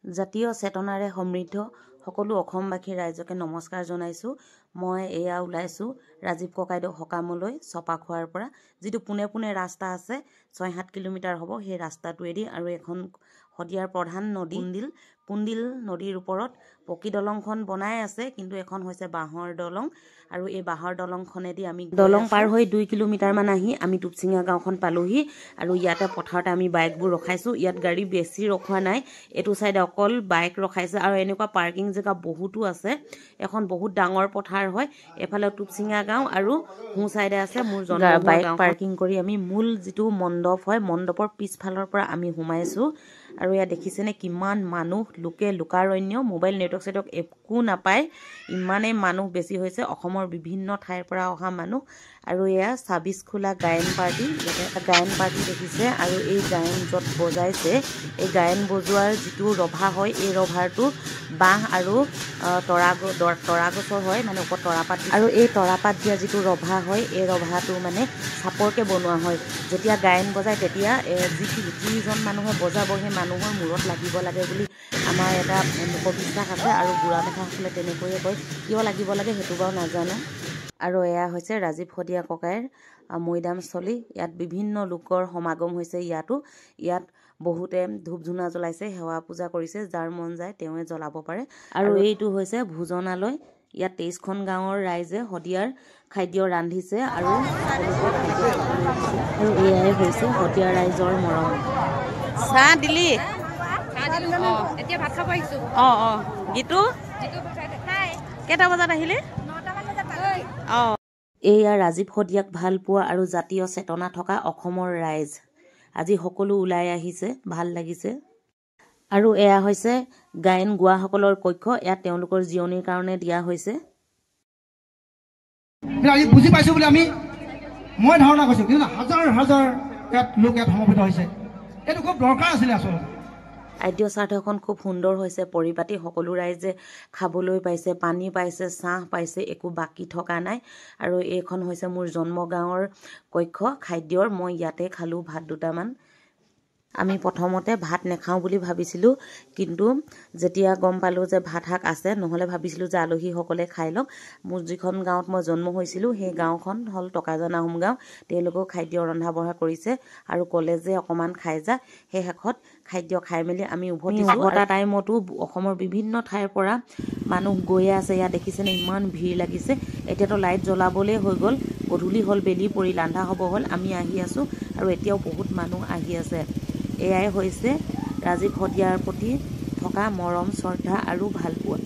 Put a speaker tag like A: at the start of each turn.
A: জাতীয় চেতনাৰে সমৃদ্ধ সকলো অসমবাসী ৰাইজকে নমস্কাৰ জনাইছোঁ। মই এয়া ওলাইছোঁ ৰাজীৱ ককাইদেউ সকামলৈ চপাখোৱাৰ পৰা। যিটো পোনে পোনে ৰাস্তা আছে ৬-৭ কিলোমিটাৰ হ'ব, সেই ৰাস্তাটোৱেদি আৰু এখন শদিয়াৰ প্ৰধান নদী পুন্দিল নদীৰ ওপৰত পকী দলংখন বনাই আছে, কিন্তু এখন হৈছে বাঁহৰ দলং। আৰু এই বাঁহৰ দলংখনেদি আমি দলং পাৰ হৈ 2 কিলোমিটাৰমান আহি আমি টুপচিঙা গাঁওখন পালোহি। আৰু ইয়াতে পথাৰতে আমি বাইকবোৰ ৰখাইছোঁ। ইয়াত গাড়ী বেছি ৰখোৱা নাই, এইটো চাইডে অকল বাইক ৰখাইছে আৰু এনেকুৱা পাৰ্কিং জেগা বহুতো আছে। এখন বহুত ডাঙৰ পথাৰ হয়। এফালে টুপচিঙা গাঁও আৰু সোঁ চাইডে আছে মোৰ বাইক পাৰ্কিং কৰি আমি মূল যিটো মণ্ডপ হয়, মণ্ডপৰ পিছফালৰ পৰা আমি সোমাইছোঁ। আৰু ইয়াত দেখিছেনে কিমান মানুহ, লোকাৰণ্য, মোবাইল নেটৱৰ্ক একো নাপায়, ইমানেই মানুহ বেছি হৈছে। অসমৰ বিভিন্ন ঠাইৰ পৰা অহা মানুহ। আৰু এয়া 26 খোলা গায়ন পাৰ্টি, ইয়াতে গায়ন পাৰ্টি দেখিছে। আৰু এই গায়ন য'ত বজাইছে, এই গায়ন বজোৱাৰ যিটো ৰভা হয়, এই ৰভাৰটো বাঁহ আৰু তৰা গছৰ হয়, মানে ওপৰত তৰাপাত। আৰু এই তৰাপাত দিয়া যিটো ৰভা হয়, এই ৰভাটো মানে চাপৰকৈ বনোৱা হয়। যেতিয়া গায়ন বজায় তেতিয়া যিজন মানুহে বজাব সেই মানুহৰ মূৰত লাগিব লাগে বুলি আমাৰ এটা লোকবিশ্বাস আছে। আৰু বুঢ়া মেথাসকলে তেনেকৈয়ে কয়, কিয় লাগিব লাগে সেইটো বাৰু নাজানো। আৰু এয়া হৈছে ৰাজীৱ শদিয়া ককাইৰ মৈদামস্থলী। ইয়াত বিভিন্ন লোকৰ সমাগম হৈছে। ইয়াত বহুতে ধূপ ধূনা জ্বলাইছে, সেৱা পূজা কৰিছে, যাৰ মন যায় তেওঁৱে জ্বলাব পাৰে। আৰু এইটো হৈছে ভোজনালয়। ইয়াত 23খন গাঁৱৰ ৰাইজে শদিয়াৰ খাদ্য ৰান্ধিছে আৰু এয়াই হৈছে শদিয়াৰ ৰাইজৰ মৰম। চাহ দিলি?
B: এতিয়া ভাত খাব আহিছো।
A: গীতু কেইটা বজাত আহিলি? এয়া ৰাজীৱ শদিয়াক ভাল পোৱা আৰু জাতীয় চেতনা থকা অসমৰ ৰাইজ আজি সকলো ওলাই আহিছে, ভাল লাগিছে। আৰু এয়া হৈছে গায়ন গোৱাসকলৰ কক্ষ। ইয়াত তেওঁলোকৰ জিৰণিৰ কাৰণে দিয়া হৈছে।
C: বুজি পাইছো বুলি মই ধাৰণা কৰিছো, কিন্তু হাজাৰ হাজাৰ লোক ইয়াত সমবেত হৈছে। এইটো খুব দৰকাৰ আছিলে আচলতে।
A: খাদ্য চাৰ্টখন খুব সুন্দৰ হৈছে, পৰিপাটি, সকলো ৰাইজে খাবলৈ পাইছে, পানী পাইছে, চাহ পাইছে, একো বাকী থকা নাই। আৰু এইখন হৈছে মোৰ জন্মগাঁৱৰ কক্ষ খাদ্যৰ। মই ইয়াতে খালোঁ ভাত দুটামান। আমি প্ৰথমতে ভাত নাখাওঁ বুলি ভাবিছিলোঁ, কিন্তু যেতিয়া গম পালোঁ যে ভাত শাক আছে, নহ'লে ভাবিছিলোঁ যে আলহীসকলে খাই লওক। মোৰ যিখন গাঁৱত মই জন্ম হৈছিলোঁ সেই গাঁওখন হ'ল টকাজান আহোম গাঁও। তেওঁলোকেও খাদ্য ৰন্ধা বঢ়া কৰিছে আৰু ক'লে যে অকণমান খাই যা। সেই শেষত খাদ্য খাই মেলি আমি উভতিছোঁ। এটা টাইমতো অসমৰ বিভিন্ন ঠাইৰ পৰা মানুহ গৈয়ে আছে। ইয়াত দেখিছেনে ইমান ভিৰ লাগিছে। এতিয়াতো লাইট জ্বলাবলৈ হৈ গ'ল, গধূলি হ'ল, বেলি পৰিল, আন্ধা হ'ব হ'ল। আমি আহি আছোঁ আৰু এতিয়াও বহুত মানুহ আহি আছে। এয়াই হৈছে ৰাজীৱ শদিয়াৰ প্ৰতি থকা মৰম, শ্ৰদ্ধা আৰু ভালপোৱা।